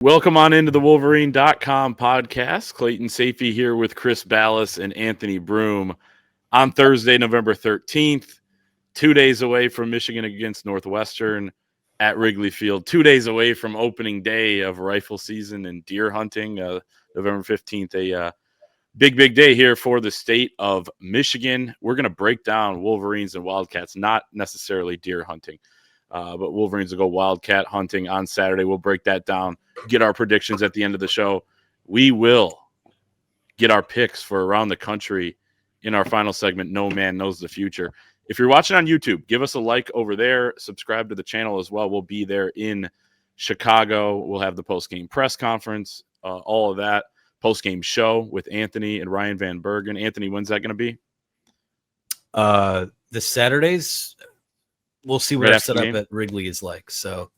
Welcome on into the Wolverine.com podcast. Clayton Safey here with Chris Ballas and Anthony Broom on Thursday, November 13th, 2 days away from Michigan against Northwestern at Wrigley Field, 2 days away from opening day of rifle season and deer hunting, November 15th, a big day here for the state of Michigan. We're going to break down Wolverines and Wildcats, not necessarily deer hunting. But Wolverines will go wildcat hunting on Saturday. We'll break that down, get our predictions at the end of the show. We will get our picks for around the country in our final segment, No Man Knows the Future. If you're watching on YouTube, give us a like over there. Subscribe to the channel as well. We'll be there in Chicago. We'll have the post-game press conference, all of that. Post-game show with Anthony and Ryan Van Bergen. Anthony, when's that going to be? The Saturdays. We'll see what Right our after the setup game? at Wrigley is like. So,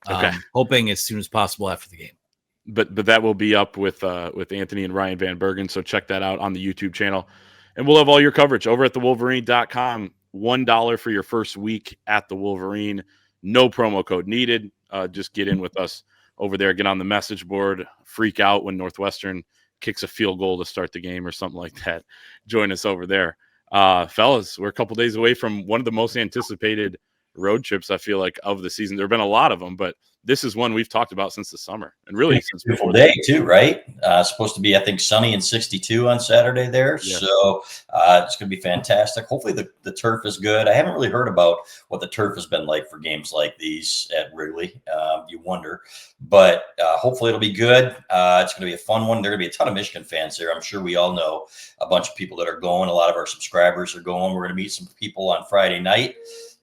Okay. hoping as soon as possible after the game. But that will be up with Anthony and Ryan Van Bergen. So check that out on the YouTube channel. And we'll have all your coverage over at thewolverine.com. $1 for your first week at the Wolverine. No promo code needed. Just get in with us over there. Get on the message board. Freak out when Northwestern kicks a field goal to start the game or something like that. Join us over there. Fellas, we're a couple days away from one of the most anticipated road trips, I feel like, of the season. There have been a lot of them, but this is one we've talked about since the summer, and really since beautiful day too, right? Supposed to be, I think, sunny and 62 on Saturday there. Yeah. So it's going to be fantastic. Hopefully the turf is good. I haven't really heard about what the turf has been like for games like these at Wrigley. You wonder, but hopefully it'll be good. It's going to be a fun one. There are going to be a ton of Michigan fans there. I'm sure we all know a bunch of people that are going. A lot of our subscribers are going. We're going to meet some people on Friday night,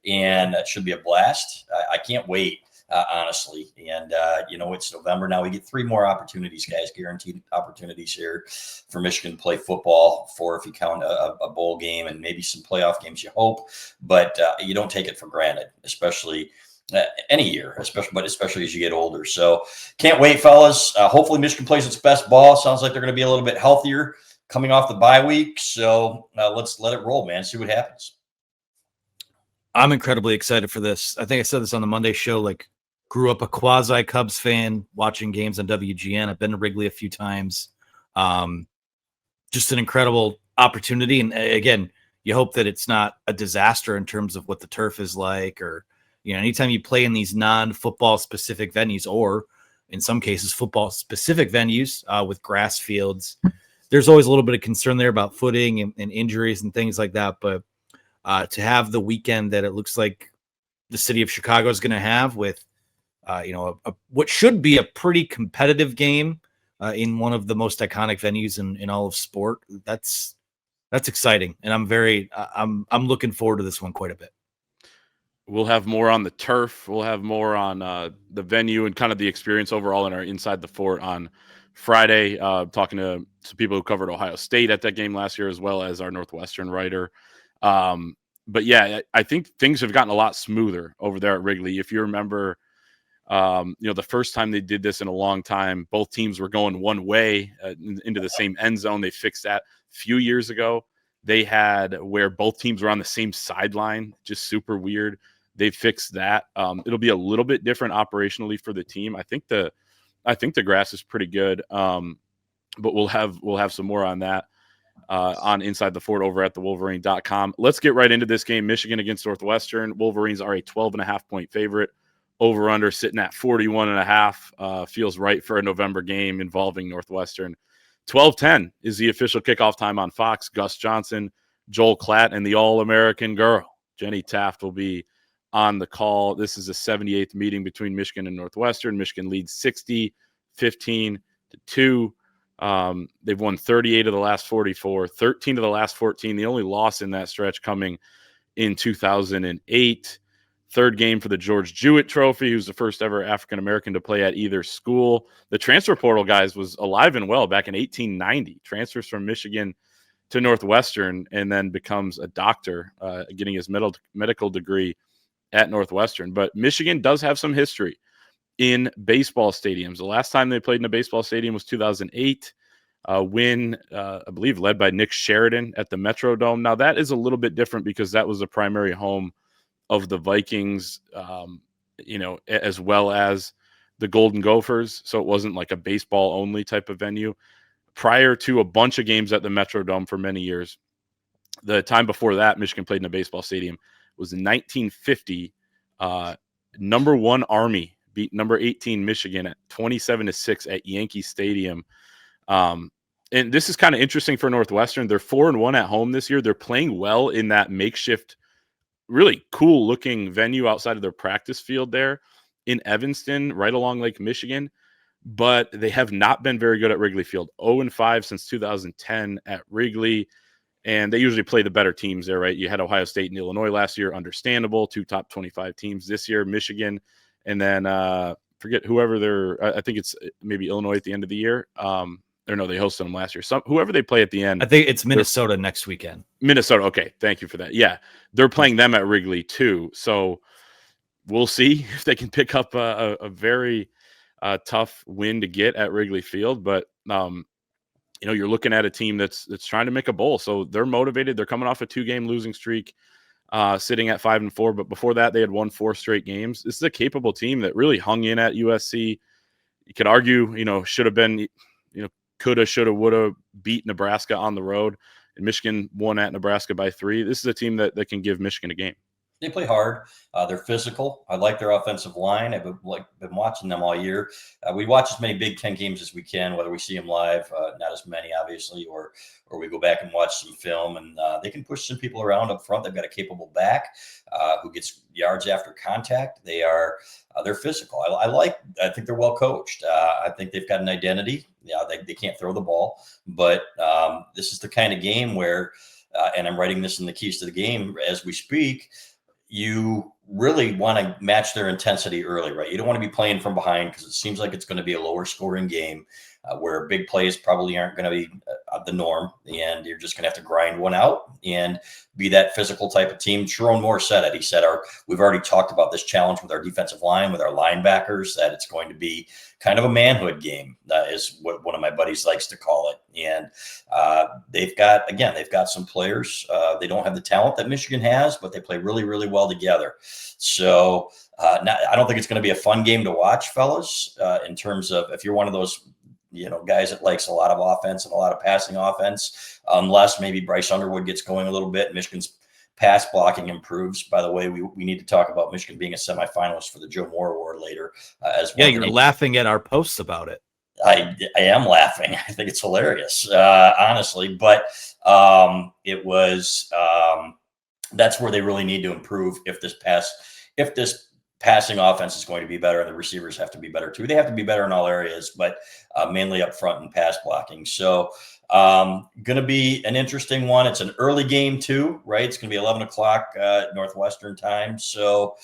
and it should be a blast. I can't wait. Honestly. And, it's November now. We get 3 more opportunities, guys, guaranteed opportunities here for Michigan to play football, 4 if you count a bowl game, and maybe some playoff games, you hope. But you don't take it for granted, especially any year, especially as you get older. So can't wait, fellas. Hopefully Michigan plays its best ball. Sounds like they're going to be a little bit healthier coming off the bye week. So let's let it roll, man. See what happens. I'm incredibly excited for this. I think I said this on the Monday show, grew up a quasi Cubs fan watching games on WGN. I've been to Wrigley a few times. Just an incredible opportunity. And again, you hope that it's not a disaster in terms of what the turf is like, or, anytime you play in these non-football specific venues, or in some cases football specific venues with grass fields, there's always a little bit of concern there about footing and injuries and things like that. But to have the weekend that it looks like the city of Chicago is going to have with, what should be a pretty competitive game in one of the most iconic venues in all of sport. That's exciting, and I'm looking forward to this one quite a bit. We'll have more on the turf. We'll have more on the venue and kind of the experience overall in our Inside the Fort on Friday. Talking to some people who covered Ohio State at that game last year, as well as our Northwestern writer. But yeah, I think things have gotten a lot smoother over there at Wrigley. If you remember, the first time they did this in a long time, both teams were going one way into the same end zone. They fixed that a few years ago. They had where both teams were on the same sideline, just super weird. They fixed that. It'll be a little bit different operationally for the team. I think the grass is pretty good. But we'll have some more on that on Inside the Fort over at thewolverine.com. Let's get right into this game. Michigan against Northwestern. Wolverines are a 12.5 point favorite. Over under sitting at 41.5. Feels right for a November game involving Northwestern. 12:10 is the official kickoff time on Fox. Gus Johnson, Joel Klatt, and the All-American girl, Jenny Taft, will be on the call. This is the 78th meeting between Michigan and Northwestern. Michigan leads 60-15-2. They've won 38 of the last 44, 13 of the last 14. The only loss in that stretch coming in 2008. Third game for the George Jewett Trophy, who's the first ever African-American to play at either school. The transfer portal, guys, was alive and well back in 1890. Transfers from Michigan to Northwestern and then becomes a doctor, getting his medical degree at Northwestern. But Michigan does have some history in baseball stadiums. The last time they played in a baseball stadium was 2008. Win, I believe, led by Nick Sheridan at the Metrodome. Now, that is a little bit different because that was the primary home of the Vikings, as well as the Golden Gophers, so it wasn't like a baseball only type of venue. Prior to a bunch of games at the Metrodome for many years, the time before that, Michigan played in a baseball stadium was in 1950. Number 1 Army beat number 18 Michigan at 27-6 at Yankee Stadium. And this is kind of interesting for Northwestern. They're 4-1 at home this year. They're playing well in that makeshift, really cool looking venue outside of their practice field there in Evanston, right along Lake Michigan. But they have not been very good at Wrigley Field. 0-5 since 2010 at Wrigley. And they usually play the better teams there, right? You had Ohio State and Illinois last year, understandable, 2 top 25 teams this year, Michigan, and then forget whoever I think it's maybe Illinois at the end of the year. Or no, they hosted them last year. Whoever they play at the end. I think it's Minnesota next weekend. Minnesota, okay, thank you for that. Yeah, they're playing them at Wrigley too. So we'll see if they can pick up a very tough win to get at Wrigley Field. But you're looking at a team that's trying to make a bowl. So they're motivated. They're coming off a 2-game losing streak, sitting at 5-4. But before that, they had won 4 straight games. This is a capable team that really hung in at USC. You could argue, should have been, coulda, shoulda, woulda beat Nebraska on the road. And Michigan won at Nebraska by 3. This is a team that can give Michigan a game. They play hard. They're physical. I like their offensive line. I've been watching them all year. We watch as many Big Ten games as we can, whether we see them live, not as many, obviously, or we go back and watch some film. And they can push some people around up front. They've got a capable back who gets yards after contact. They're physical. I think they're well coached. I think they've got an identity. Yeah, they can't throw the ball, but this is the kind of game where, and I'm writing this in the keys to the game as we speak, you really want to match their intensity early, right? You don't want to be playing from behind because it seems like it's going to be a lower scoring game where big plays probably aren't going to be the norm, and you're just going to have to grind one out and be that physical type of team. Sherrone Moore said it. He said, we've already talked about this challenge with our defensive line, with our linebackers, that it's going to be kind of a manhood game, is what one of my buddies likes to call it. And they've got some players. They don't have the talent that Michigan has, but they play really, really well together. So I don't think it's going to be a fun game to watch, fellas, in terms of if you're one of those guys that likes a lot of offense and a lot of passing offense, unless maybe Bryce Underwood gets going a little bit. Michigan's pass blocking improves. By the way, we need to talk about Michigan being a semifinalist for the Joe Moore Award later as well. Yeah, you're laughing at our posts about it. I am laughing. I think it's hilarious, honestly. But it was that's where they really need to improve if this passing offense is going to be better, and the receivers have to be better too. They have to be better in all areas, but mainly up front and pass blocking. So going to be an interesting one. It's an early game too, right? It's going to be 11 o'clock Northwestern time. So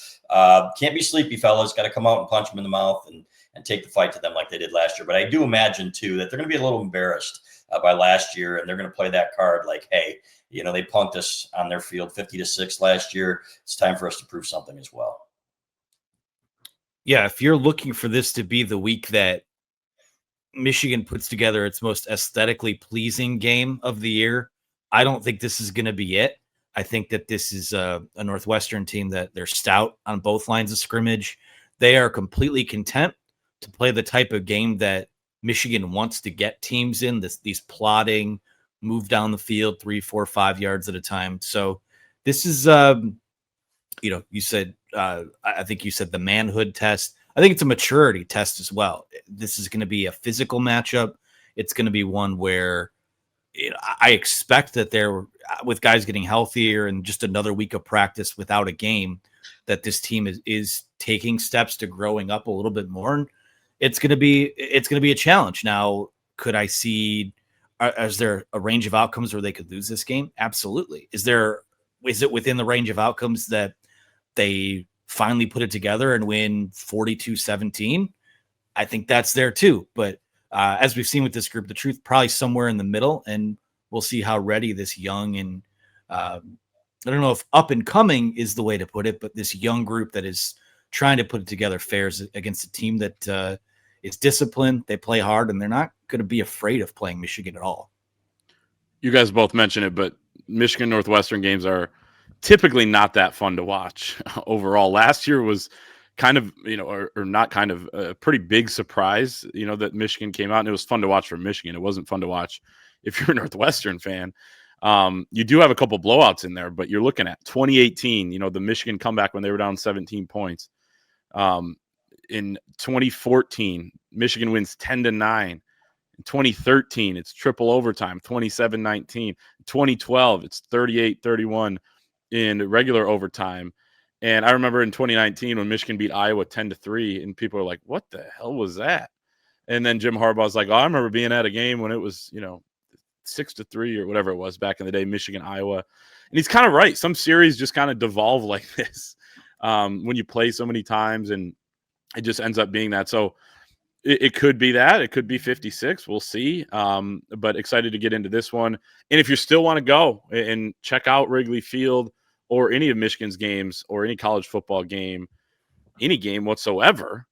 can't be sleepy, fellas. Got to come out and punch them in the mouth and take the fight to them like they did last year. But I do imagine too that they're going to be a little embarrassed by last year, and they're going to play that card like, hey, they punked us on their field 50-6 last year. It's time for us to prove something as well. Yeah, if you're looking for this to be the week that Michigan puts together its most aesthetically pleasing game of the year, I don't think this is going to be it. I think that this is a Northwestern team that they're stout on both lines of scrimmage. They are completely content to play the type of game that Michigan wants to get teams in, these plodding, move down the field 3, 4, 5 yards at a time. So this is, you said, I think you said the manhood test. I think it's a maturity test as well. This is going to be a physical matchup. It's going to be one where I expect that with guys getting healthier and just another week of practice without a game, that this team is taking steps to growing up a little bit more. And it's going to be a challenge. Now, could I see, is there a range of outcomes where they could lose this game? Absolutely. Is it within the range of outcomes that they finally put it together and win 42-17? I think that's there too. But as we've seen with this group, the truth probably somewhere in the middle, and we'll see how ready this young and I don't know if up and coming is the way to put it, but this young group that is trying to put it together fares against a team that is disciplined. They play hard, and they're not going to be afraid of playing Michigan at all. You guys both mentioned it, but Michigan Northwestern games are typically not that fun to watch overall. Last year was kind of, or not kind of, a pretty big surprise, that Michigan came out, and it was fun to watch for Michigan. It wasn't fun to watch if you're a Northwestern fan. You do have a couple blowouts in there, but you're looking at 2018, the Michigan comeback when they were down 17 points. In 2014, Michigan wins 10-9. In 2013, it's triple overtime, 27-19. 2012, it's 38-31 in regular overtime. And I remember in 2019 when Michigan beat Iowa 10-3, and people are like, "What the hell was that?" And then Jim Harbaugh's like, "Oh, I remember being at a game when it was, 6-3 or whatever it was back in the day, Michigan, Iowa." And he's kind of right. Some series just kind of devolve like this when you play so many times, and it just ends up being that. So it could be that. It could be 56. We'll see. But excited to get into this one. And if you still want to go and check out Wrigley Field or any of Michigan's games or any college football game, any game whatsoever,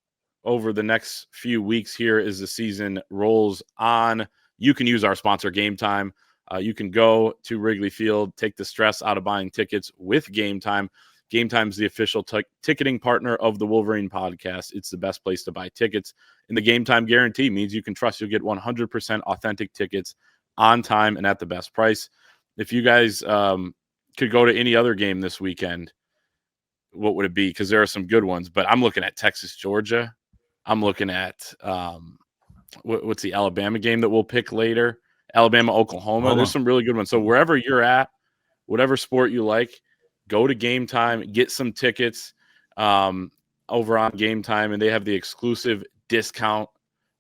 over the next few weeks here as the season rolls on, you can use our sponsor, Gametime. You can go to Wrigley Field, take the stress out of buying tickets with Gametime. Gametime is the official ticketing partner of the Wolverine podcast. It's the best place to buy tickets. And the Gametime guarantee means you can trust you'll get 100% authentic tickets on time and at the best price. If you guys could go to any other game this weekend, what would it be? Because there are some good ones, but I'm looking at Texas, Georgia. I'm looking at what's the Alabama game that we'll pick later? Alabama, Oklahoma. There's some really good ones. So wherever you're at, whatever sport you like, go to Gametime, get some tickets over on Gametime, and they have the exclusive discount,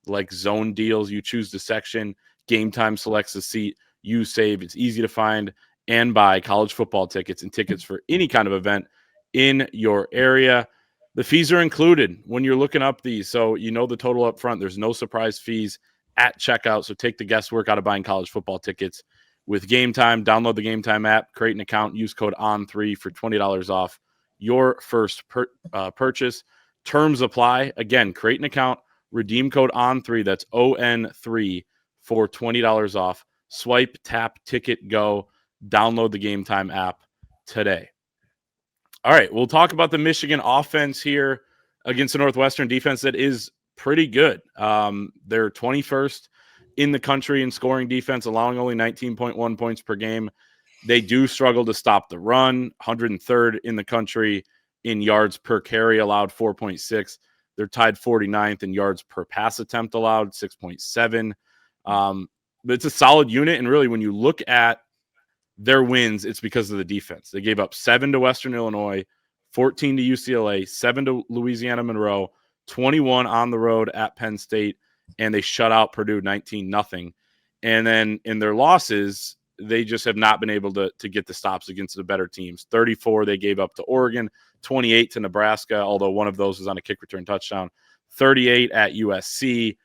like zone deals. You choose the section, Gametime selects the seat, you save. It's easy to find and buy college football tickets and tickets for any kind of event in your area. The fees are included when you're looking up these, so you know the total up front. There's no surprise fees at checkout, so take the guesswork out of buying college football tickets with Gametime. Download the Gametime app, create an account, use code ON3 for $20 off your first purchase. Terms apply. Again, create an account, redeem code ON3, that's ON3, for $20 off. Swipe, tap, ticket, go. Download the Gametime app today. All right, we'll talk about the Michigan offense here against the Northwestern defense that is pretty good. They're 21st in the country in scoring defense, allowing only 19.1 points per game. They do struggle to stop the run, 103rd in the country in yards per carry allowed, 4.6. They're tied 49th in yards per pass attempt allowed, 6.7. But it's a solid unit, and really when you look at their wins, it's because of the defense. They gave up 7 to Western Illinois, 14 to UCLA, 7 to Louisiana Monroe, 21 on the road at Penn State, and they shut out Purdue 19-0. And then in their losses, they just have not been able to get the stops against the better teams. 34 they gave up to Oregon, 28 to Nebraska, although one of those was on a kick return touchdown, 38 at USC.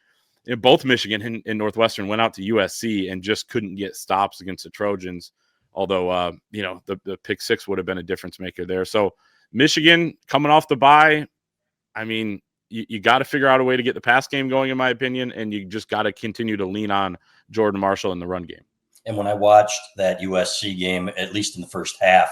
And both Michigan and Northwestern went out to USC and just couldn't get stops against the Trojans, although, the pick six would have been a difference maker there. So Michigan coming off the bye, I mean, you got to figure out a way to get the pass game going, in my opinion, and you just got to continue to lean on Jordan Marshall in the run game. And when I watched that USC game, at least in the first half,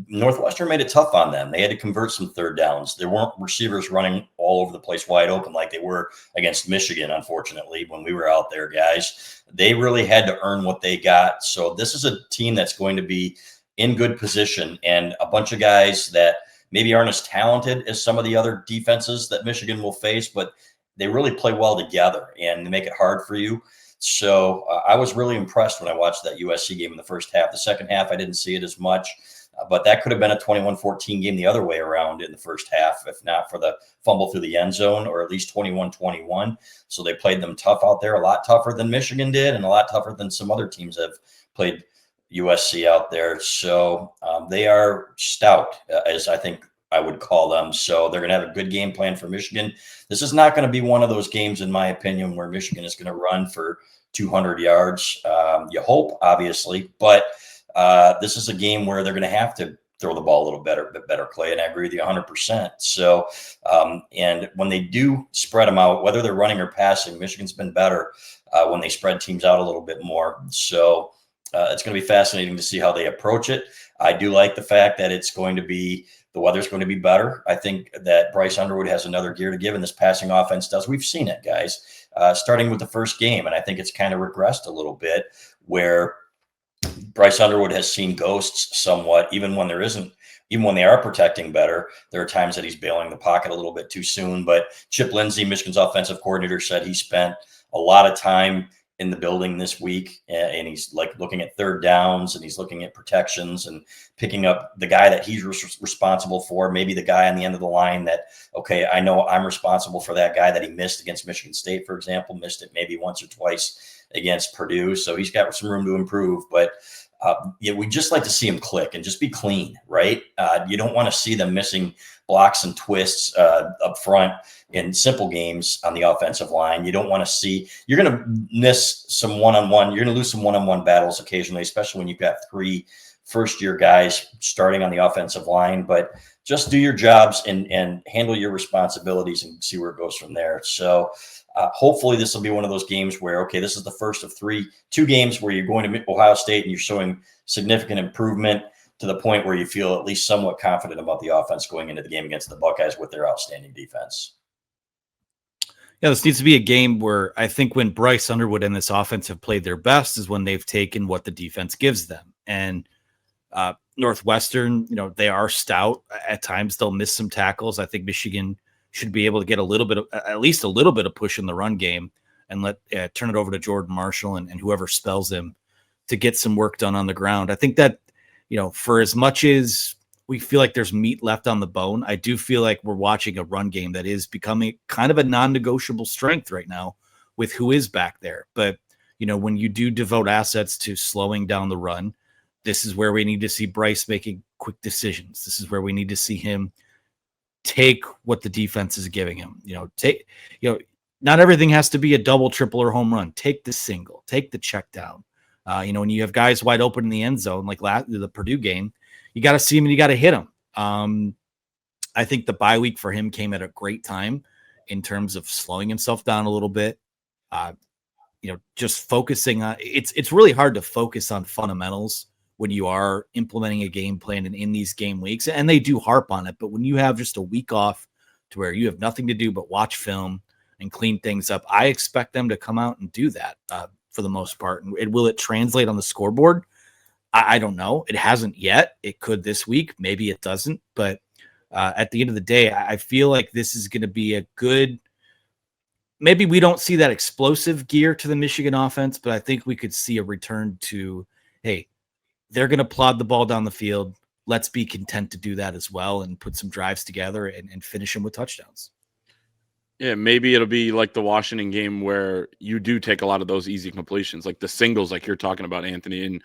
Northwestern made it tough on them. They had to convert some third downs. There weren't receivers running all over the place wide open like they were against Michigan, unfortunately, when we were out there, guys. They really had to earn what they got. So this is a team that's going to be in good position, and a bunch of guys that maybe aren't as talented as some of the other defenses that Michigan will face, but they really play well together and they make it hard for you. So I was really impressed when I watched that USC game in the first half. The second half, I didn't see it as much, but that could have been a 21-14 game the other way around in the first half, if not for the fumble through the end zone, or at least 21-21. So they played them tough out there, a lot tougher than Michigan did and a lot tougher than some other teams have played USC out there. So they are stout, as I think I would call them. So they're going to have a good game plan for Michigan. This is not going to be one of those games, in my opinion, where Michigan is going to run for 200 yards. You hope, obviously, but this is a game where they're going to have to throw the ball a little better, Clay, and I agree with you 100%. So, and when they do spread them out, whether they're running or passing, Michigan's been better when they spread teams out a little bit more. So it's going to be fascinating to see how they approach it. I do like the fact that it's going to be The weather's going to be better. I think that Bryce Underwood has another gear to give, and this passing offense does. We've seen it, guys, starting with the first game, and I think it's kind of regressed a little bit where Bryce Underwood has seen ghosts somewhat, even when they are protecting better. There are times that he's bailing the pocket a little bit too soon. But Chip Lindsey, Michigan's offensive coordinator, said he spent a lot of time in the building this week, and he's like looking at third downs, and he's looking at protections and picking up the guy that he's responsible for, maybe the guy on the end of the line that, okay, I know I'm responsible for that guy that he missed against Michigan State, for example, missed it maybe once or twice against Purdue. So he's got some room to improve, but we just like to see him click and just be clean, right? You don't want to see them missing blocks and twists up front in simple games on the offensive line. You don't want to see, you're going to miss some one-on-one. You're going to lose some one-on-one battles occasionally, especially when you've got 3 first-year guys starting on the offensive line. But just do your jobs and handle your responsibilities and see where it goes from there. So hopefully this will be one of those games where, okay, this is the first of 2 games where you're going to Ohio State and you're showing significant improvement to the point where you feel at least somewhat confident about the offense going into the game against the Buckeyes with their outstanding defense. Yeah, this needs to be a game where I think when Bryce Underwood and this offense have played their best is when they've taken what the defense gives them. And Northwestern, they are stout. At times they'll miss some tackles. I think Michigan should be able to get at least a little bit of push in the run game and turn it over to Jordan Marshall and whoever spells him to get some work done on the ground. I think that, for as much as we feel like there's meat left on the bone, I do feel like we're watching a run game that is becoming kind of a non-negotiable strength right now with who is back there. But, when you do devote assets to slowing down the run, this is where we need to see Bryce making quick decisions. This is where we need to see him take what the defense is giving him. Not everything has to be a double, triple, or home run. Take the single, take the check down. When you have guys wide open in the end zone, like the Purdue game, you got to see him and you got to hit him. I think the bye week for him came at a great time in terms of slowing himself down a little bit. Just focusing on it's really hard to focus on fundamentals when you are implementing a game plan and in these game weeks, and they do harp on it. But when you have just a week off to where you have nothing to do but watch film and clean things up, I expect them to come out and do that for the most part. And will it translate on the scoreboard? I don't know. It hasn't yet. It could this week. Maybe it doesn't. But at the end of the day, I feel like this is going to be a good – maybe we don't see that explosive gear to the Michigan offense, but I think we could see a return to, hey, they're going to plod the ball down the field. Let's be content to do that as well and put some drives together and finish them with touchdowns. Yeah, maybe it'll be like the Washington game where you do take a lot of those easy completions, like the singles like you're talking about, Anthony.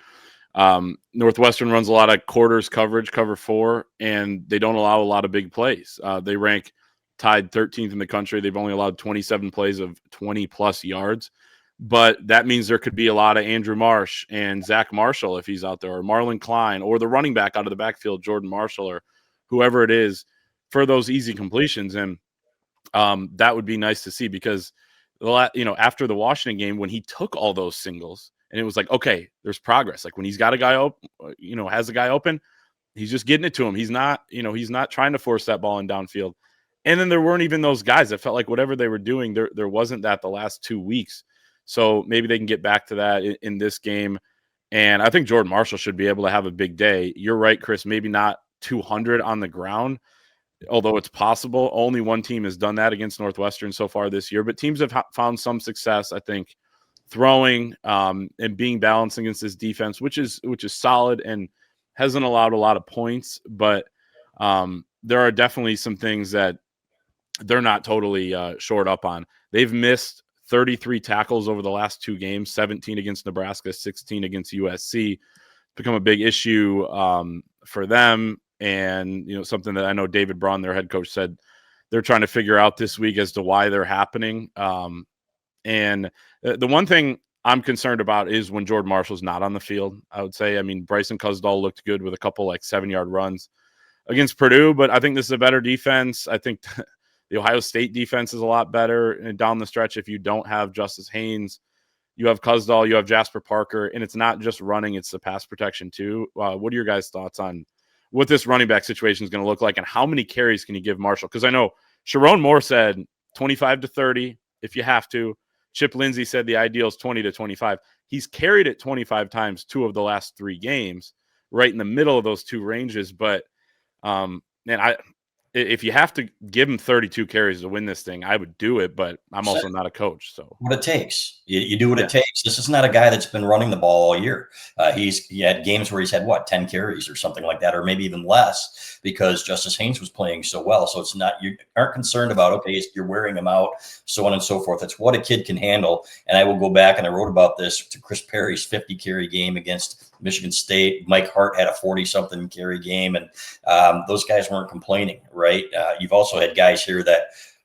And Northwestern runs a lot of quarters coverage, cover 4, and they don't allow a lot of big plays. They rank tied 13th in the country. They've only allowed 27 plays of 20-plus yards. But that means there could be a lot of Andrew Marsh and Zach Marshall if he's out there, or Marlon Klein, or the running back out of the backfield, Jordan Marshall, or whoever it is, for those easy completions. And that would be nice to see, because after the Washington game, when he took all those singles and it was like, okay, there's progress. Like when he's got a guy open, has a guy open, he's just getting it to him. He's not trying to force that ball in downfield. And then there weren't even those guys. It felt like whatever they were doing, there wasn't that the last 2 weeks. So maybe they can get back to that in this game. And I think Jordan Marshall should be able to have a big day. You're right, Chris, maybe not 200 on the ground, although it's possible. Only one team has done that against Northwestern so far this year. But teams have found some success, I think, throwing and being balanced against this defense, which is solid and hasn't allowed a lot of points. But there are definitely some things that they're not totally shored up on. They've missed 33 tackles over the last 2 games, 17 against Nebraska, 16 against USC. It's become a big issue for them. And, something that I know David Braun, their head coach, said they're trying to figure out this week as to why they're happening. And the one thing I'm concerned about is when Jordan Marshall's not on the field, I would say. I mean, Bryson Cusdahl looked good with a couple 7-yard runs against Purdue, but I think this is a better defense. I think the Ohio State defense is a lot better. And down the stretch, if you don't have Justice Haynes, you have Cusdahl, you have Jasper Parker, and it's not just running, it's the pass protection too. What are your guys' thoughts on what this running back situation is going to look like and how many carries can you give Marshall. Because I know Sherrone Moore said 25 to 30 if you have to. Chip Lindsey said the ideal is 20 to 25. He's carried it 25 times 2 of the last 3 games, right in the middle of those 2 ranges. But, man, if you have to give him 32 carries to win this thing, I would do it, but I'm also not a coach. So what it takes, you do what it takes. This is not a guy that's been running the ball all year. He had games where he's had 10 carries or something like that, or maybe even less, because Justice Haynes was playing so well. So it's not, you aren't concerned about, okay, you're wearing him out, so on and so forth. It's what a kid can handle. And I will go back and I wrote about this to Chris Perry's 50 carry game against Michigan State. Mike Hart had a 40-something carry game, and those guys weren't complaining, right? You've also had guys here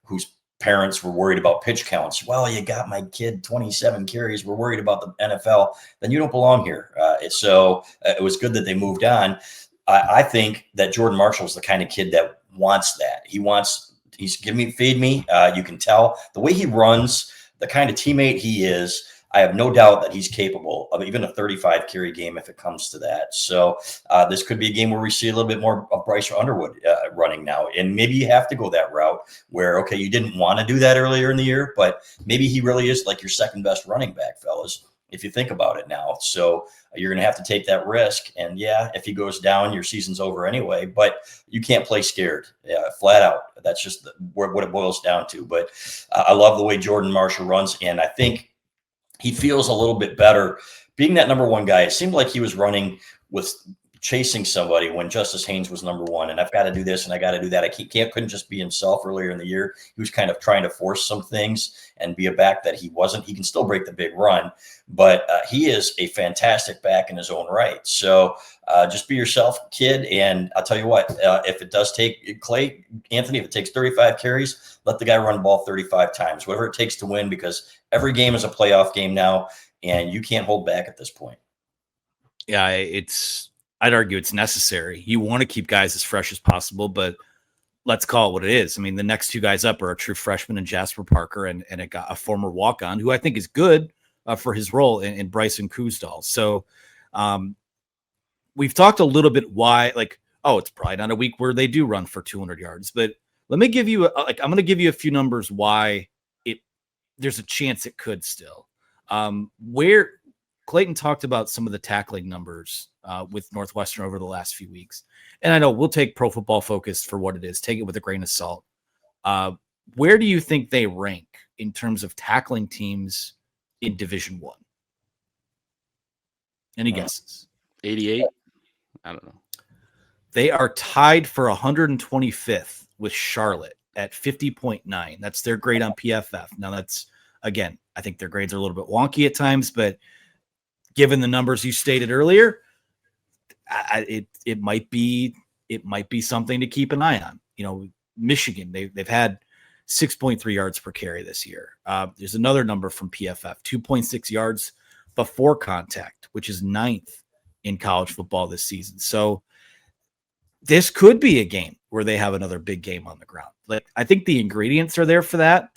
whose parents were worried about pitch counts. Well, you got my kid 27 carries. We're worried about the NFL. Then you don't belong here. So it was good that they moved on. I think that Jordan Marshall's the kind of kid that wants that. He's feed me. You can tell the way he runs, the kind of teammate he is. I have no doubt that he's capable of even a 35 carry game if it comes to that. So this could be a game where we see a little bit more of Bryce Underwood running now. And maybe you have to go that route where, okay, you didn't want to do that earlier in the year, but maybe he really is like your second best running back, fellas, if you think about it now. So you're going to have to take that risk. And yeah, if he goes down, your season's over anyway, but you can't play scared, flat out. That's just what it boils down to. But I love the way Jordan Marshall runs. And I think he feels a little bit better being that number 1 guy. It seemed like he was running with chasing somebody when Justice Haynes was number 1. And I've got to do this and I got to do that. Couldn't just be himself earlier in the year. He was kind of trying to force some things and be a back that he wasn't. He can still break the big run, but he is a fantastic back in his own right. So just be yourself, kid. And I'll tell you what, if it does take Anthony, if it takes 35 carries, let the guy run the ball 35 times, whatever it takes to win, because every game is a playoff game now, and you can't hold back at this point. Yeah, I'd argue it's necessary. You want to keep guys as fresh as possible, but let's call it what it is. I mean, the next 2 guys up are a true freshman in Jasper Parker and a former walk-on who I think is good for his role in Bryson Kuzdal. So we've talked a little bit why, it's probably not a week where they do run for 200 yards, but let me give you I'm going to give you a few numbers why there's a chance it could still. Where Clayton talked about some of the tackling numbers with Northwestern over the last few weeks. And I know we'll take Pro Football Focus for what it is. Take it with a grain of salt. Where do you think they rank in terms of tackling teams in Division I? Any guesses? 88? I don't know. They are tied for 125th with Charlotte at 50.9. That's their grade on PFF. Now that's, again, I think their grades are a little bit wonky at times, but given the numbers you stated earlier, it might be something to keep an eye on. You know, Michigan, they've had 6.3 yards per carry this year. There's another number from PFF, 2.6 yards before contact, which is 9th in college football this season. So this could be a game where they have another big game on the ground. Like, I think the ingredients are there for that.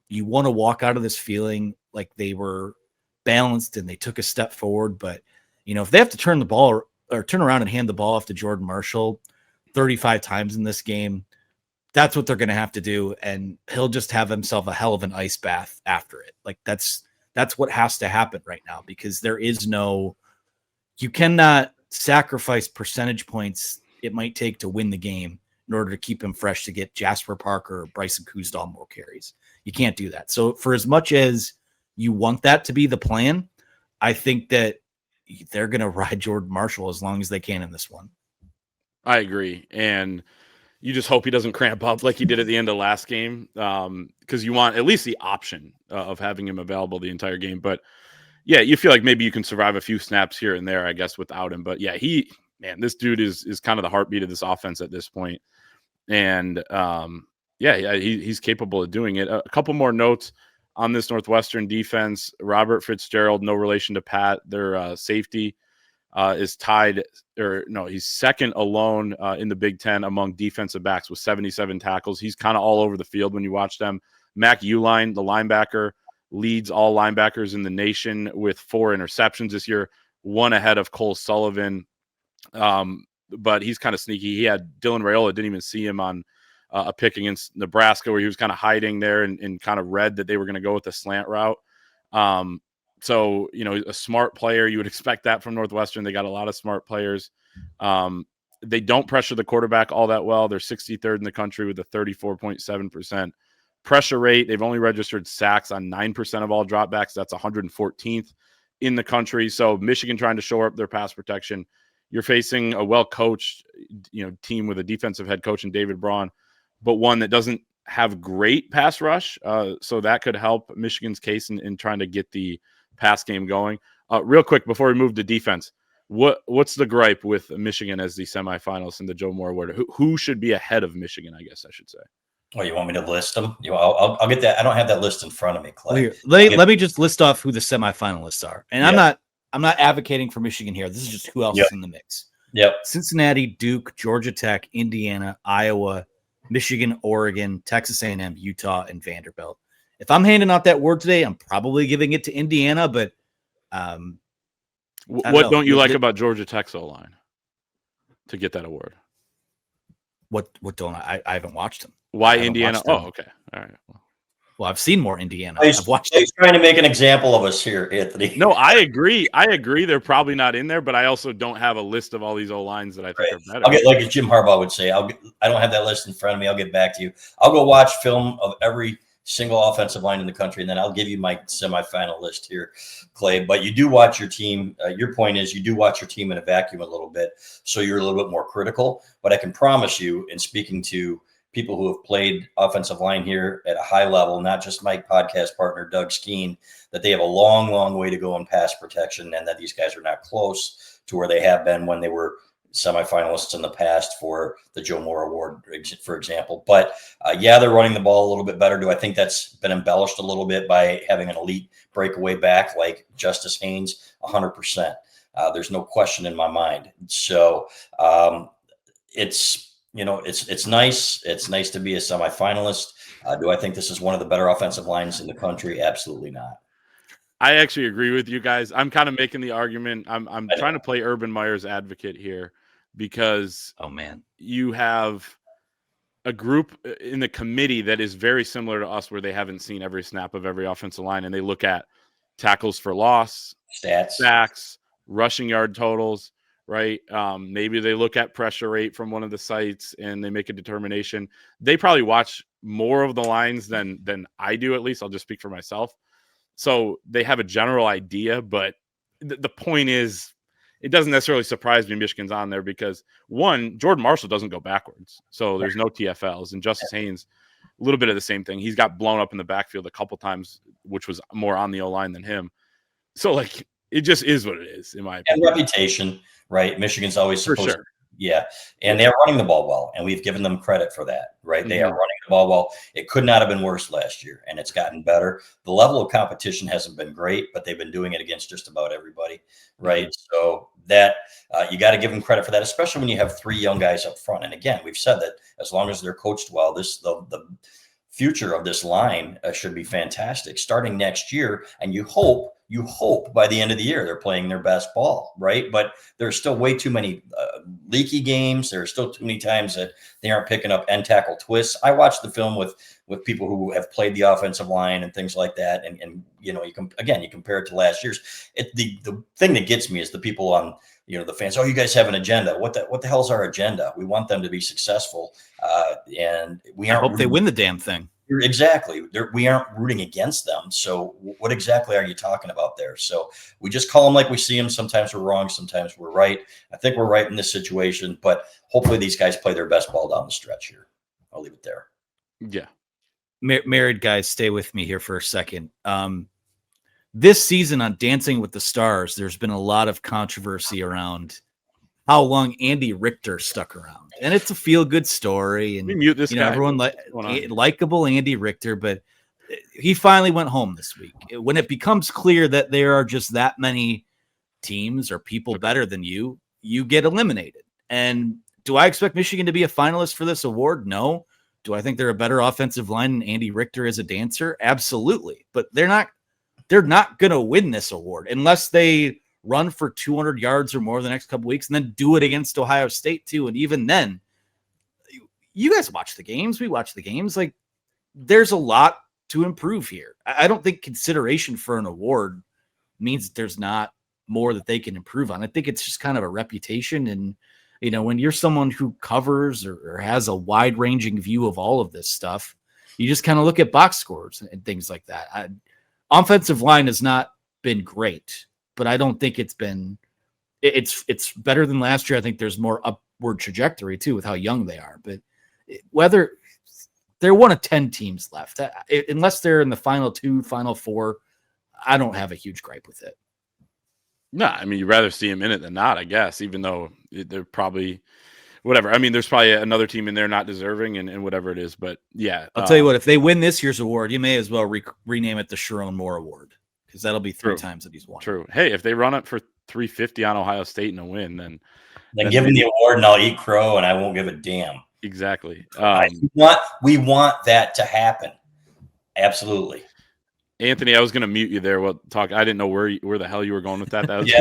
You want to walk out of this feeling like they were balanced and they took a step forward. But, you know, if they have to turn the ball or turn around and hand the ball off to Jordan Marshall 35 times in this game, that's what they're going to have to do. And he'll just have himself a hell of an ice bath after it. Like that's what has to happen right now, because you cannot sacrifice percentage points it might take to win the game in order to keep him fresh, to get Jasper Parker or Bryson Kuzdal more carries. You can't do that. So for as much as you want that to be the plan, I think that they're going to ride Jordan Marshall as long as they can in this one. I agree. And you just hope he doesn't cramp up like he did at the end of last game, because you want at least the option of having him available the entire game. But yeah, you feel like maybe you can survive a few snaps here and there, I guess, without him. But yeah, this dude is kind of the heartbeat of this offense at this point. And he's capable of doing it. A couple more notes on this Northwestern defense. Robert Fitzgerald, no relation to Pat, their safety, is tied, he's second alone in the Big Ten among defensive backs with 77 tackles. He's kind of all over the field when you watch them. Mac Uline, the linebacker, leads all linebackers in the nation with 4 interceptions this year, one ahead of Cole Sullivan. but he's kind of sneaky. He had Dylan Raiola, didn't even see him on a pick against Nebraska where he was kind of hiding there and kind of read that they were going to go with the slant route. So, a smart player, you would expect that from Northwestern. They got a lot of smart players. They don't pressure the quarterback all that well. They're 63rd in the country with a 34.7% pressure rate. They've only registered sacks on 9% of all dropbacks. That's 114th in the country. So Michigan trying to shore up their pass protection. You're facing a well-coached, team with a defensive head coach in David Braun, but one that doesn't have great pass rush. So that could help Michigan's case in trying to get the pass game going. Real quick, before we move to defense, what's the gripe with Michigan as the semifinalists in the Joe Moore Award? Who should be ahead of Michigan, I guess I should say. Oh, you want me to list them? I'll get that. I don't have that list in front of me, Clay. Let me just list off who the semifinalists are. And I'm not advocating for Michigan here. This is just who else is in the mix. Yep. Cincinnati, Duke, Georgia Tech, Indiana, Iowa, Michigan, Oregon, Texas A&M, Utah, and Vanderbilt. If I'm handing out that word today, I'm probably giving it to Indiana, but what don't you like about Georgia Tech's O-line to get that award? What don't I haven't watched them. Why Indiana? Oh, okay. All right. Well, I've seen more Indiana. I've watched. He's trying to make an example of us here, Anthony. No, I agree. They're probably not in there, but I also don't have a list of all these O-lines that I think are better. I'll get, like Jim Harbaugh would say, I don't have that list in front of me. I'll get back to you. I'll go watch film of every single offensive line in the country, and then I'll give you my semifinal list here, Clay. But you do watch your team. Your point is you do watch your team in a vacuum a little bit, so you're a little bit more critical. But I can promise you, in speaking to people who have played offensive line here at a high level, not just my podcast partner, Doug Skeen, that they have a long, long way to go in pass protection, and that these guys are not close to where they have been when they were semifinalists in the past for the Joe Moore Award, for example. But they're running the ball a little bit better. Do I think that's been embellished a little bit by having an elite breakaway back like Justice Haynes? 100%. There's no question in my mind. So it's nice. It's nice to be a semifinalist. Do I think this is one of the better offensive lines in the country? Absolutely not. I actually agree with you guys. I'm kind of making the argument. I'm trying to play Urban Meyer's advocate here because you have a group in the committee that is very similar to us where they haven't seen every snap of every offensive line, and they look at tackles for loss, sacks, rushing yard totals, right? Maybe they look at pressure rate from one of the sites and they make a determination. They probably watch more of the lines than I do, at least. I'll just speak for myself. So they have a general idea, but the point is it doesn't necessarily surprise me Michigan's on there because, one, Jordan Marshall doesn't go backwards. So there's no TFLs. And Justice Haynes, a little bit of the same thing. He's got blown up in the backfield a couple times, which was more on the O-line than him. So, it just is what it is, in my opinion. And reputation, right? Michigan's always supposed to. Yeah. And they're running the ball well, and we've given them credit for that, right? Mm-hmm. They are running the ball well. It could not have been worse last year, and it's gotten better. The level of competition hasn't been great, but they've been doing it against just about everybody, right? Mm-hmm. So that you got to give them credit for that, especially when you have three young guys up front. And again, we've said that as long as they're coached well, the future of this line should be fantastic starting next year. And you hope by the end of the year they're playing their best ball, right? But there's still way too many leaky games. There are still too many times that they aren't picking up end tackle twists. I watched the film with people who have played the offensive line and things like that, and you compare it to last year's. The thing that gets me is the people on the fans. Oh, you guys have an agenda. What the hell's our agenda? We want them to be successful, and we aren't. I hope they win the damn thing. Exactly. We aren't rooting against them. So what exactly are you talking about there? So we just call them like we see them. Sometimes we're wrong. Sometimes we're right. I think we're right in this situation, but hopefully these guys play their best ball down the stretch here. I'll leave it there. Yeah. Married guys, stay with me here for a second. This season on Dancing with the Stars, there's been a lot of controversy around how long Andy Richter stuck around. And it's a feel-good story. And mute this guy. Everyone likable Andy Richter, but he finally went home this week. When it becomes clear that there are just that many teams or people better than you get eliminated. And do I expect Michigan to be a finalist for this award? No. Do I think they're a better offensive line than Andy Richter as a dancer? Absolutely. But they're not going to win this award unless they run for 200 yards or more the next couple weeks, and then do it against Ohio State too. And even then, you guys watch the games. We watch the games. Like, there's a lot to improve here. I don't think consideration for an award means that there's not more that they can improve on. I think it's just kind of a reputation. And, when you're someone who covers or has a wide ranging view of all of this stuff, you just kind of look at box scores and things like that. Offensive line has not been great, but I don't think it's better than last year. I think there's more upward trajectory too with how young they are, but whether they're one of 10 teams left, unless they're in the final 2, final 4, I don't have a huge gripe with it. No, I mean, you'd rather see them in it than not, I guess, even though they're probably whatever. I mean, there's probably another team in there not deserving and whatever it is. But yeah, I'll tell you what, if they win this year's award, you may as well rename it the Sherrone Moore Award, because that'll be 3 times that he's won. True. Hey, if they run up for 350 on Ohio State in a win, then give them the award and I'll eat crow and I won't give a damn. Exactly. We want that to happen. Absolutely. Anthony, I was going to mute you there. I didn't know where the hell you were going with that. That was,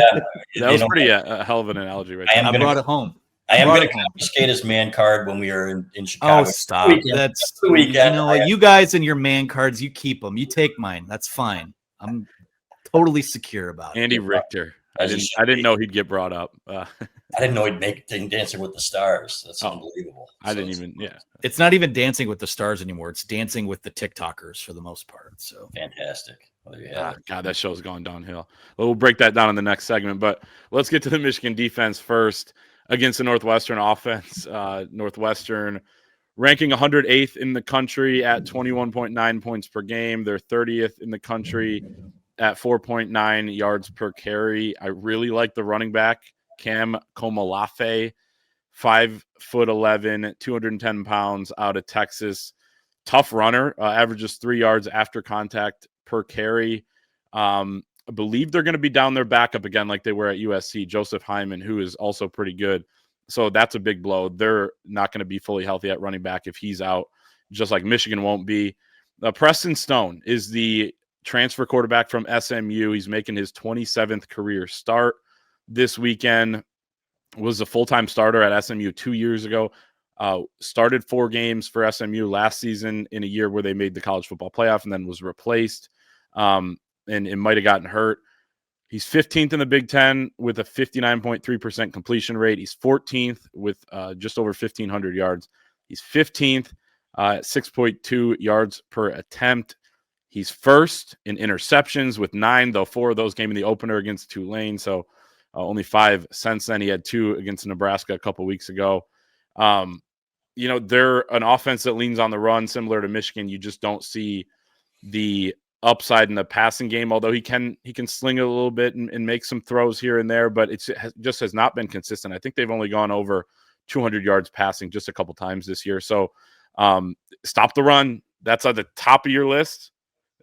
that was pretty a hell of an analogy right there. I brought it home. I am going to confiscate his man card when we are in Chicago. Oh, stop. That's the weekend. You guys and your man cards, you keep them. You take mine. That's fine. I'm totally secure about it. Andy Richter. I didn't know he'd get brought up. I didn't know he'd make Dancing with the Stars. That's unbelievable. It's not even Dancing with the Stars anymore. It's Dancing with the TikTokers for the most part. So fantastic. God, that show's gone downhill. Well, we'll break that down in the next segment, but let's get to the Michigan defense first against the Northwestern offense. Northwestern ranking 108th in the country at 21.9 points per game. They're 30th in the country at 4.9 yards per carry. I really like the running back, Cam Komolafe, 5'11", 210 pounds, out of Texas. Tough runner, averages 3 yards after contact per carry. I believe they're going to be down their backup again like they were at USC, Joseph Hyman, who is also pretty good. So that's a big blow. They're not going to be fully healthy at running back if he's out, just like Michigan won't be. Preston Stone is the transfer quarterback from SMU. He's making his 27th career start this weekend. Was a full-time starter at SMU 2 years ago. Started 4 games for SMU last season in a year where they made the college football playoff and then was replaced. And it might have gotten hurt. He's 15th in the Big Ten with a 59.3% completion rate. He's 14th with just over 1,500 yards. He's 15th at 6.2 yards per attempt. He's first in interceptions with 9, though 4 of those came in the opener against Tulane. So only 5 since then. He had 2 against Nebraska a couple weeks ago. They're an offense that leans on the run, similar to Michigan. You just don't see the upside in the passing game, although he can sling it a little bit and make some throws here and there, but it just has not been consistent. I think they've only gone over 200 yards passing just a couple times this year. So stop the run. That's at the top of your list.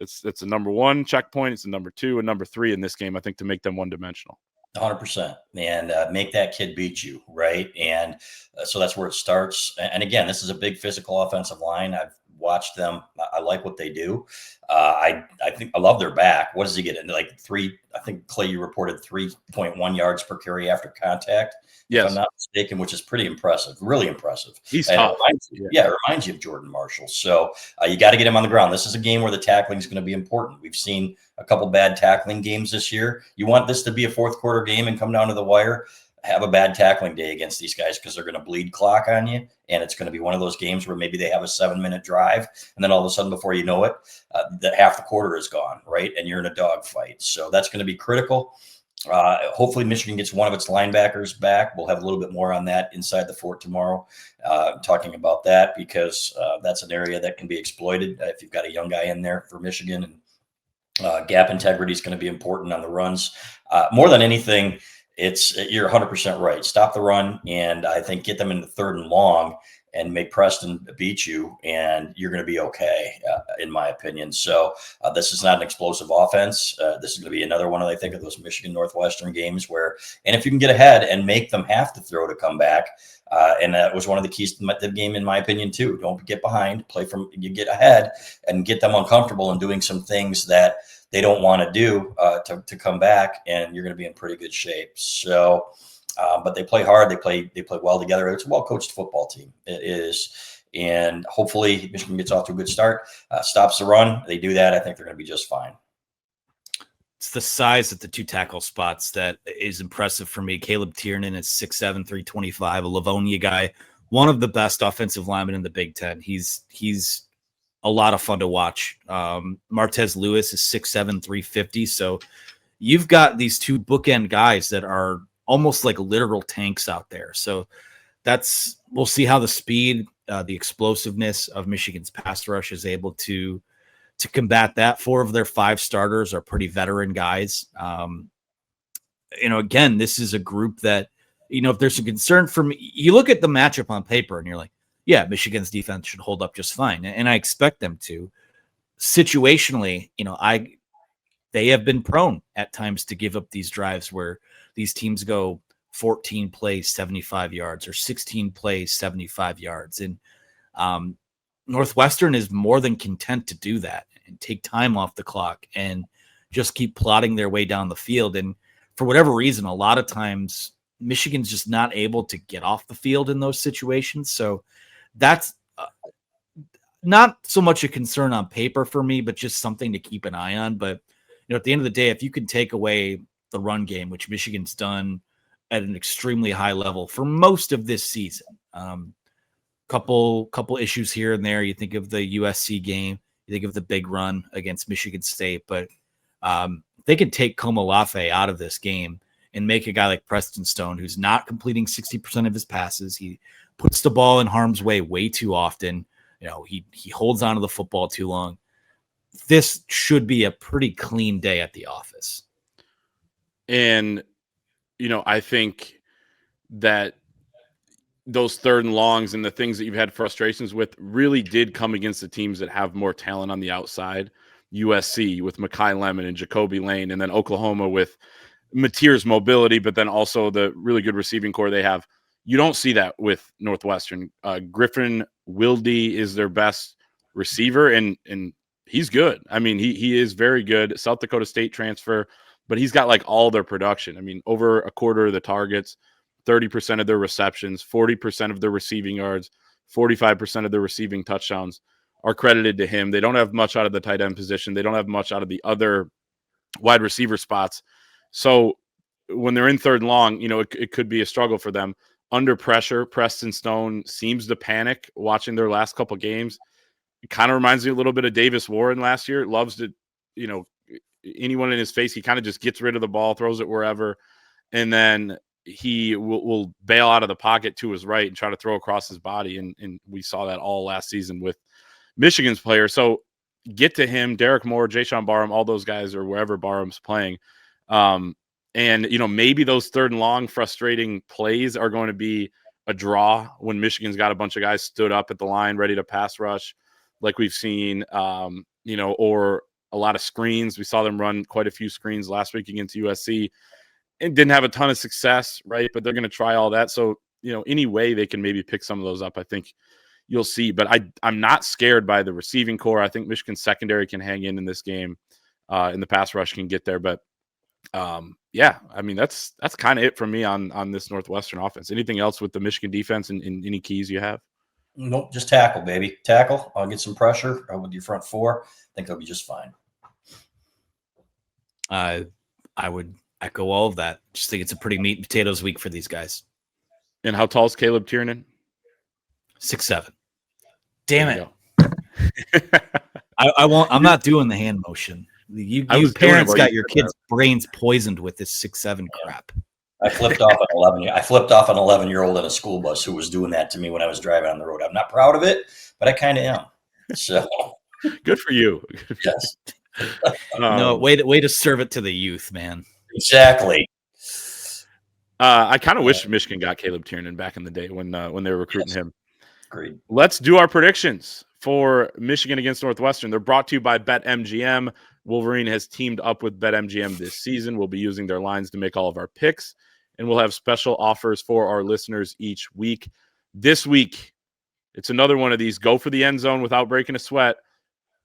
It's the number 1 checkpoint. It's the number 2 and number 3 in this game, I think, to make them one-dimensional. 100%, and make that kid beat you, right? And so that's where it starts. And again, this is a big physical offensive line. I've watched them. I like what they do. I think I love their back. What does he get? Like 3? I think Clay, you reported 3.1 yards per carry after contact. Yes. If I'm not mistaken, which is pretty impressive, really impressive. He's tough. It reminds you of Jordan Marshall. So you got to get him on the ground. This is a game where the tackling is going to be important. We've seen a couple bad tackling games this year. You want this to be a fourth quarter game and come down to the wire, have a bad tackling day against these guys because they're going to bleed clock on you. And it's going to be one of those games where maybe they have a 7-minute drive. And then all of a sudden, before you know it, that half the quarter is gone, right? And you're in a dogfight. So that's going to be critical. Hopefully Michigan gets one of its linebackers back. We'll have a little bit more on that inside the fort tomorrow, talking about that because that's an area that can be exploited if you've got a young guy in there for Michigan. And gap integrity is going to be important on the runs. More than anything, you're 100% right. Stop the run, and I think get them into 3rd and long and make Preston beat you, and you're going to be okay, in my opinion. So this is not an explosive offense. This is going to be another one, I think, of those Michigan Northwestern games where, and if you can get ahead and make them have to throw to come back, and that was one of the keys to the game, in my opinion, too. Don't get behind, you get ahead and get them uncomfortable and doing some things that they don't want to do to come back, and you're going to be in pretty good shape. So, but they play hard. They play well together. It's a well-coached football team. It is. And hopefully Michigan gets off to a good start, stops the run. They do that, I think they're going to be just fine. It's the size at the two tackle spots that is impressive for me. Caleb Tiernan is 6'7", 325, a Livonia guy, one of the best offensive linemen in the Big Ten. He's a lot of fun to watch. Martez Lewis is 6'7", 350. So you've got these two bookend guys that are almost like literal tanks out there. So we'll see how the speed, the explosiveness of Michigan's pass rush is able to combat that. 4 of their 5 starters are pretty veteran guys. Again, this is a group that, if there's a concern for me, you look at the matchup on paper and you're like, yeah, Michigan's defense should hold up just fine. And I expect them to. Situationally, they have been prone at times to give up these drives where these teams go 14 plays, 75 yards, or 16 plays, 75 yards. And Northwestern is more than content to do that and take time off the clock and just keep plodding their way down the field. And for whatever reason, a lot of times Michigan's just not able to get off the field in those situations. So that's not so much a concern on paper for me, but just something to keep an eye on. But, at the end of the day, if you can take away the run game, which Michigan's done at an extremely high level for most of this season, couple issues here and there. You think of the USC game, you think of the big run against Michigan State, but they can take Komolafe out of this game and make a guy like Preston Stone, who's not completing 60% of his passes. He puts the ball in harm's way too often. He holds onto the football too long. This should be a pretty clean day at the office. And, I think that those 3rd and longs and the things that you've had frustrations with really did come against the teams that have more talent on the outside. USC with Mekhi Lemon and Jacoby Lane, and then Oklahoma with Mateer's mobility, but then also the really good receiving core they have. You don't see that with Northwestern. Griffin Wilde is their best receiver, and he's good. I mean, he is very good. South Dakota State transfer, but he's got like all their production. I mean, over a quarter of the targets, 30% of their receptions, 40% of their receiving yards, 45% of their receiving touchdowns are credited to him. They don't have much out of the tight end position. They don't have much out of the other wide receiver spots. So when they're in 3rd and long, it could be a struggle for them. Under pressure, Preston Stone seems to panic watching their last couple games. It kind of reminds me a little bit of Davis Warren last year. Loves to, anyone in his face, he kind of just gets rid of the ball, throws it wherever, and then he will bail out of the pocket to his right and try to throw across his body. And we saw that all last season with Michigan's players. So get to him, Derek Moore, Jayshon Barham, all those guys, or wherever Barham's playing. And, maybe those 3rd and long frustrating plays are going to be a draw when Michigan's got a bunch of guys stood up at the line ready to pass rush like we've seen, or a lot of screens. We saw them run quite a few screens last week against USC and didn't have a ton of success, right? But they're going to try all that. So, any way they can maybe pick some of those up, I think you'll see. But I'm not scared by the receiving core. I think Michigan's secondary can hang in this game, and the pass rush can get there. But that's kind of it from me on this Northwestern offense. Anything else with the Michigan defense and any keys you have? Nope, just tackle, baby. Tackle. I'll get some pressure with your front 4. I think they'll be just fine. I would echo all of that. Just think it's a pretty meat and potatoes week for these guys. And how tall is Caleb Tiernan? 6'7". Damn it. I won't. I'm not doing the hand motion. You parents got your kids' brains poisoned with this 6'7" crap. I flipped off an 11-year-old in a school bus who was doing that to me when I was driving on the road. I'm not proud of it, but I kind of am. So good for you. Yes. No, way to serve it to the youth, man. Exactly. I kind of wish Michigan got Caleb Tiernan back in the day when they were recruiting him. Agreed. Let's do our predictions for Michigan against Northwestern. They're brought to you by BetMGM. Wolverine has teamed up with BetMGM this season. We'll be using their lines to make all of our picks, and we'll have special offers for our listeners each week. This week, it's another one of these go for the end zone without breaking a sweat.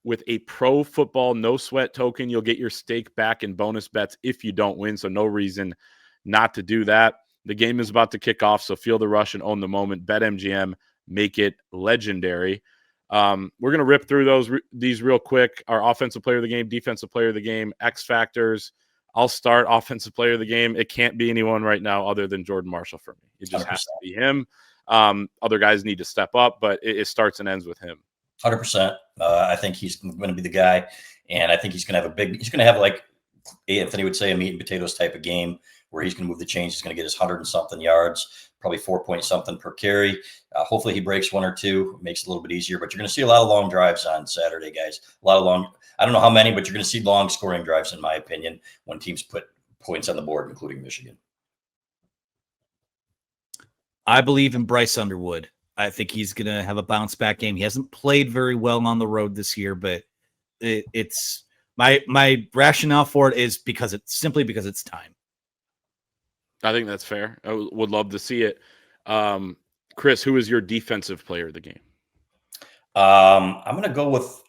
with a Pro Football No Sweat token. You'll get your stake back in bonus bets if you don't win, so no reason not to do that. The game is about to kick off, so feel the rush and own the moment. BetMGM, make it legendary. We're going to rip through these real quick. Our offensive player of the game, defensive player of the game, X factors. I'll start offensive player of the game. It can't be anyone right now other than Jordan Marshall for me. It just 100%. has to be him. Other guys need to step up, but it starts and ends with him. 100%. I think he's going to be the guy, and I think he's going to have like Anthony would say, a meat and potatoes type of game where he's going to move the chains. He's going to get his 100 and something yards, probably 4 point something per carry. Hopefully he breaks one or two, makes it a little bit easier, but you're going to see a lot of long drives on Saturday, guys. A lot of long, I don't know how many, but you're going to see long scoring drives, in my opinion, when teams put points on the board, including Michigan. I believe in Bryce Underwood. I think he's going to have a bounce back game. He hasn't played very well on the road this year, but it's my rationale for it is because it's time. I think that's fair. I would love to see it. Chris, who is your defensive player of the game? I'm going to go with,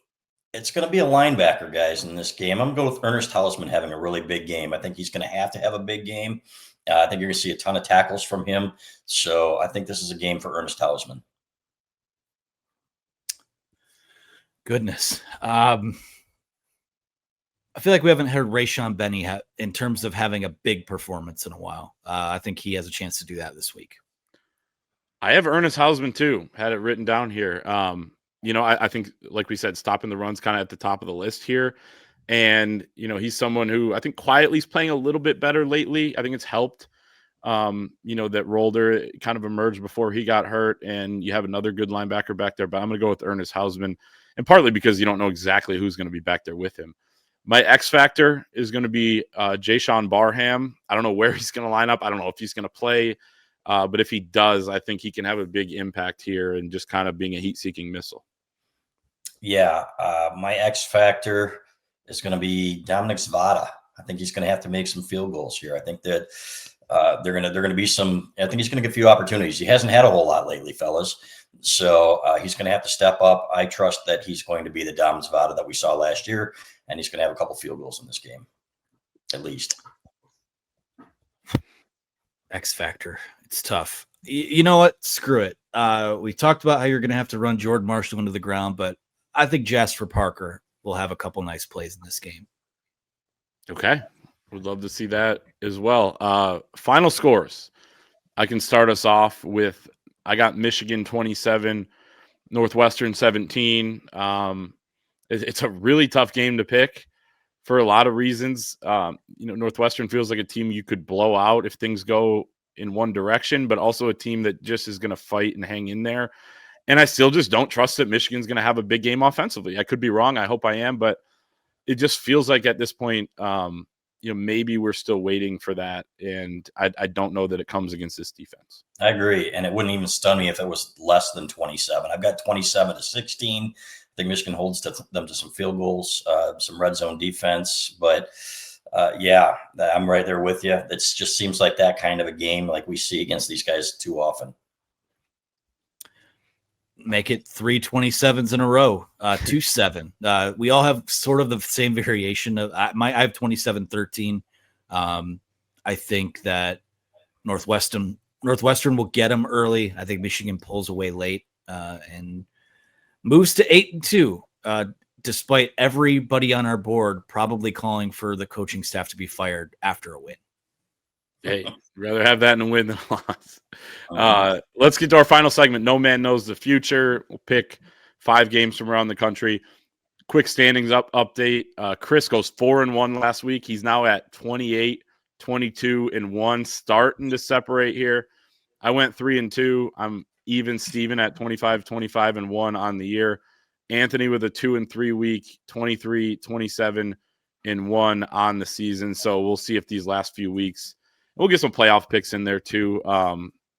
it's going to be a linebacker, guys, in this game. I'm going to go with Ernest Hausmann having a really big game. I think he's going to have a big game. I think you're going to see a ton of tackles from him. So I think this is a game for Ernest Hausmann. Goodness. I feel like we haven't heard Rayshon Benny in terms of having a big performance in a while. I think he has a chance to do that this week. I have Ernest Hausmann too. Had it written down here. I think, like we said, stopping the run's kind of at the top of the list here. And, he's someone who I think quietly is playing a little bit better lately. I think it's helped, that Rolder kind of emerged before he got hurt, and you have another good linebacker back there. But I'm going to go with Ernest Hausmann, and partly because you don't know exactly who's going to be back there with him. My X factor is going to be Jayshon Barham. I don't know where he's going to line up. I don't know if he's going to play. But if he does, I think he can have a big impact here and just kind of being a heat-seeking missile. Yeah, my X factor is going to be Dominic Zvada. I think he's going to have to make some field goals here. I think that they're going to be some. I think he's going to get a few opportunities. He hasn't had a whole lot lately, fellas. So he's going to have to step up. I trust that he's going to be the Dom Zvada that we saw last year, and he's going to have a couple field goals in this game, at least. X factor. It's tough. You know what? Screw it. We talked about how you're going to have to run Jordan Marshall into the ground, but I think Jasper Parker will have a couple nice plays in this game. Okay. Would love to see that as well. Final scores. I can start us off with, I got Michigan 27, Northwestern 17. It's a really tough game to pick for a lot of reasons. Northwestern feels like a team you could blow out if things go in one direction, but also a team that just is going to fight and hang in there. And I still just don't trust that Michigan's going to have a big game offensively. I could be wrong. I hope I am, but it just feels like at this point, maybe we're still waiting for that. And I don't know that it comes against this defense. I agree. And it wouldn't even stun me if it was less than 27. I've got 27-16. I think Michigan holds them to some field goals, some red zone defense. But, I'm right there with you. It just seems like that kind of a game like we see against these guys too often. Make it 3 27s in a row, 2-7. We all have sort of the same variation of I have 27-13. I think that Northwestern will get them early. I think Michigan pulls away late and moves to 8-2. Despite everybody on our board probably calling for the coaching staff to be fired after a win. Hey, rather have that in a win than a loss. Let's get to our final segment. No man knows the future. We'll pick 5 games from around the country. Quick standings update. Chris goes 4-1 last week. He's now at 28, 22-1, starting to separate here. I went 3-2. I'm even Steven at 25, 25-1 on the year. Anthony with a 2-3 week, 23, 27-1 on the season. So we'll see if these last few weeks, we'll get some playoff picks in there too.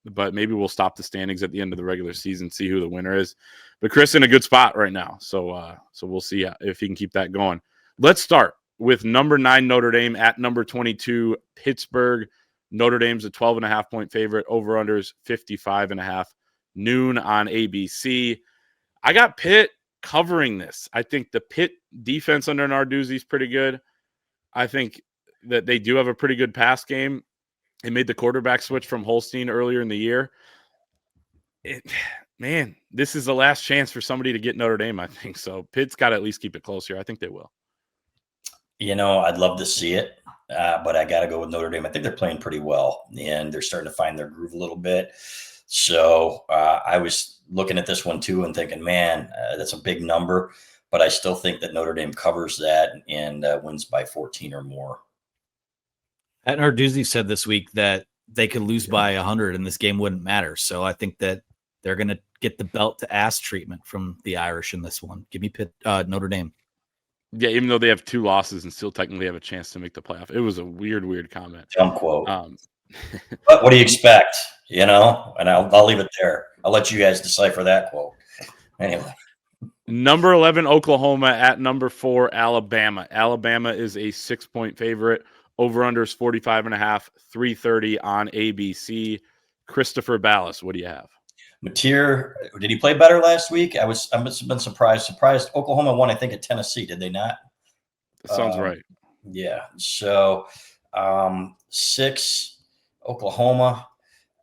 But maybe we'll stop the standings at the end of the regular season, see who the winner is. But Chris in a good spot right now. So we'll see if he can keep that going. Let's start with number 9 Notre Dame at number 22 Pittsburgh. Notre Dame's a 12.5 point favorite. Over-unders 55.5. Noon on ABC. I got Pitt covering this. I think the Pitt defense under Narduzzi is pretty good. I think that they do have a pretty good pass game. They made the quarterback switch from Holstein earlier in the year. Man, this is the last chance for somebody to get Notre Dame, I think. So Pitt's got to at least keep it close here. I think they will. I'd love to see it, but I got to go with Notre Dame. I think they're playing pretty well, and they're starting to find their groove a little bit. So I was looking at this one too and thinking, man, that's a big number, but I still think that Notre Dame covers that and wins by 14 or more. Pat Narduzzi said this week that they could lose by 100 and this game wouldn't matter. So I think that they're going to get the belt to ass treatment from the Irish in this one. Give me Notre Dame. Yeah, even though they have 2 losses and still technically have a chance to make the playoff. It was a weird comment. Dumb quote. But what do you expect? And I'll leave it there. I'll let you guys decipher that quote. Anyway. Number 11, Oklahoma at number 4, Alabama. Alabama is a 6-point favorite. Over-under is 45.5, 3:30 on ABC. Christopher Ballas, what do you have? Mateer, did he play better last week? I've been surprised. Oklahoma won, I think, at Tennessee. Did they not? That sounds right. Yeah. So 6, Oklahoma,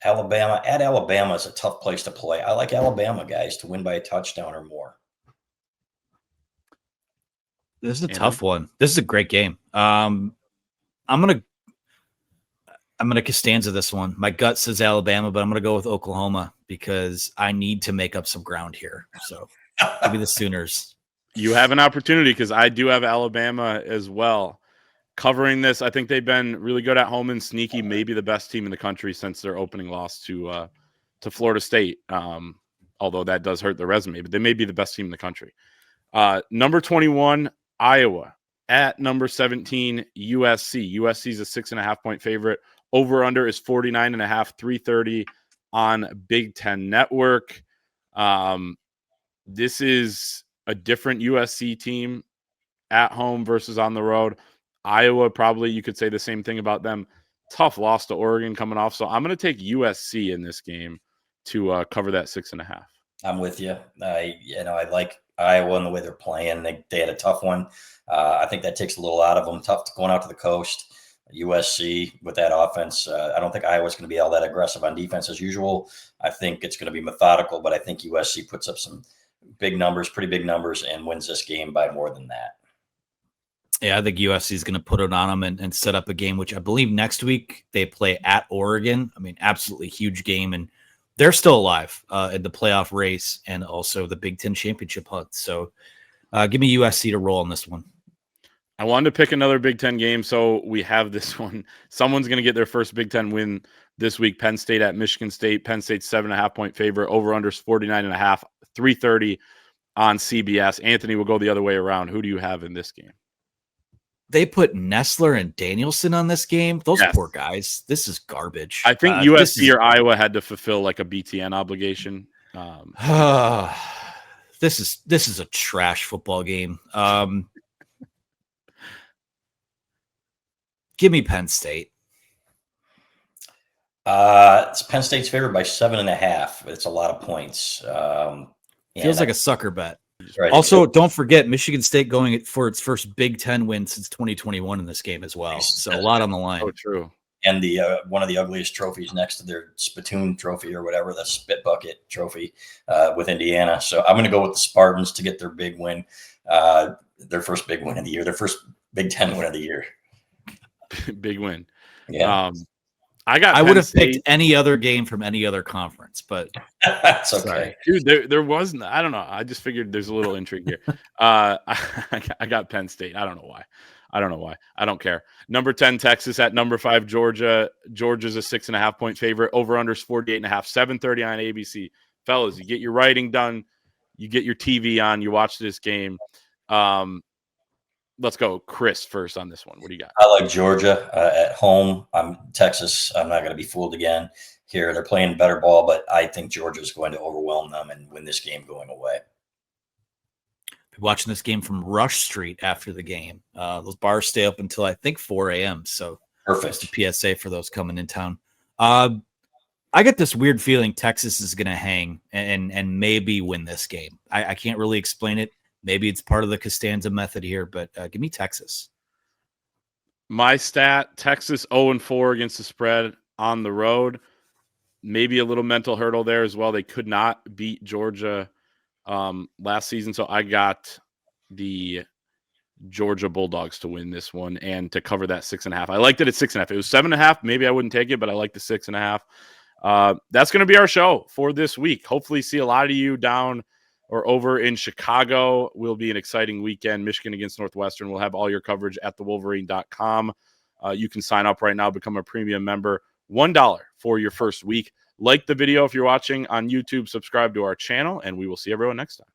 Alabama. At Alabama is a tough place to play. I like Alabama, guys, to win by a touchdown or more. This is a tough one. This is a great game. I'm gonna Costanza this one. My gut says Alabama, but I'm gonna go with Oklahoma because I need to make up some ground here. So give me the Sooners. You have an opportunity because I do have Alabama as well. Covering this, I think they've been really good at home and sneaky, maybe the best team in the country since their opening loss to Florida State. Although that does hurt their resume, but they may be the best team in the country. Number 21, Iowa. At number 17, USC. USC is a 6.5-point favorite. Over-under is 49.5, 3:30 on Big Ten Network. This is a different USC team at home versus on the road. Iowa, probably you could say the same thing about them. Tough loss to Oregon coming off. So I'm going to take USC in this game to cover that 6.5. I'm with you. I like Iowa and the way they're playing. They had a tough one. I think that takes a little out of them. Tough going out to the coast. USC with that offense. I don't think Iowa's going to be all that aggressive on defense as usual. I think it's going to be methodical, but I think USC puts up some big numbers, pretty big numbers, and wins this game by more than that. Yeah, I think USC is going to put it on them and set up a game, which I believe next week they play at Oregon. I mean, absolutely huge game, and they're still alive in the playoff race and also the Big Ten championship hunt. So give me USC to roll on this one. I wanted to pick another Big Ten game, so we have this one. Someone's going to get their first Big Ten win this week. Penn State at Michigan State. Penn State's 7.5-point favorite. Over-under is 49.5, 3:30 on CBS. Anthony will go the other way around. Who do you have in this game? They put Nestler and Danielson on this game. Those poor guys. This is garbage. I think USC or Iowa had to fulfill like a BTN obligation. This is a trash football game. Give me Penn State. It's Penn State's favored by 7.5. It's a lot of points. Feels like a sucker bet. Right. Also, don't forget Michigan State going for its first Big Ten win since 2021 in this game as well. So a lot on the line. Oh, true. And the one of the ugliest trophies next to their spittoon trophy or whatever, the spit bucket trophy with Indiana. So I'm going to go with the Spartans to get their big win, their first big win of the year, their first Big Ten win of the year. Big win. Yeah. I would have picked any other game from any other conference, but that's okay. Dude, there wasn't. I don't know. I just figured there's a little intrigue here. I got Penn State. I don't know why. I don't care. Number 10, Texas at number 5, Georgia. Georgia's a 6.5-point favorite. Over-under's 48.5, 7:30 on ABC. Fellas, you get your writing done. You get your TV on. You watch this game. Let's go, Chris, first on this one. What do you got? I like Georgia at home. I'm Texas. I'm not going to be fooled again here. They're playing better ball, but I think Georgia's going to overwhelm them and win this game going away. Watching this game from Rush Street after the game. Those bars stay up until I think 4 a.m. So perfect. Just a PSA for those coming in town. I I get this weird feeling Texas is going to hang and maybe win this game. I can't really explain it. Maybe it's part of the Costanza method here, but give me Texas. My stat, Texas 0-4 against the spread on the road. Maybe a little mental hurdle there as well. They could not beat Georgia last season, so I got the Georgia Bulldogs to win this one and to cover that 6.5. I liked it at 6.5. It was 7.5. Maybe I wouldn't take it, but I like the 6.5. That's going to be our show for this week. Hopefully see a lot of you down or over in Chicago. Will be an exciting weekend. Michigan against Northwestern. We'll have all your coverage at thewolverine.com. You can sign up right now, become a premium member. $1 for your first week. Like the video if you're watching on YouTube. Subscribe to our channel, and we will see everyone next time.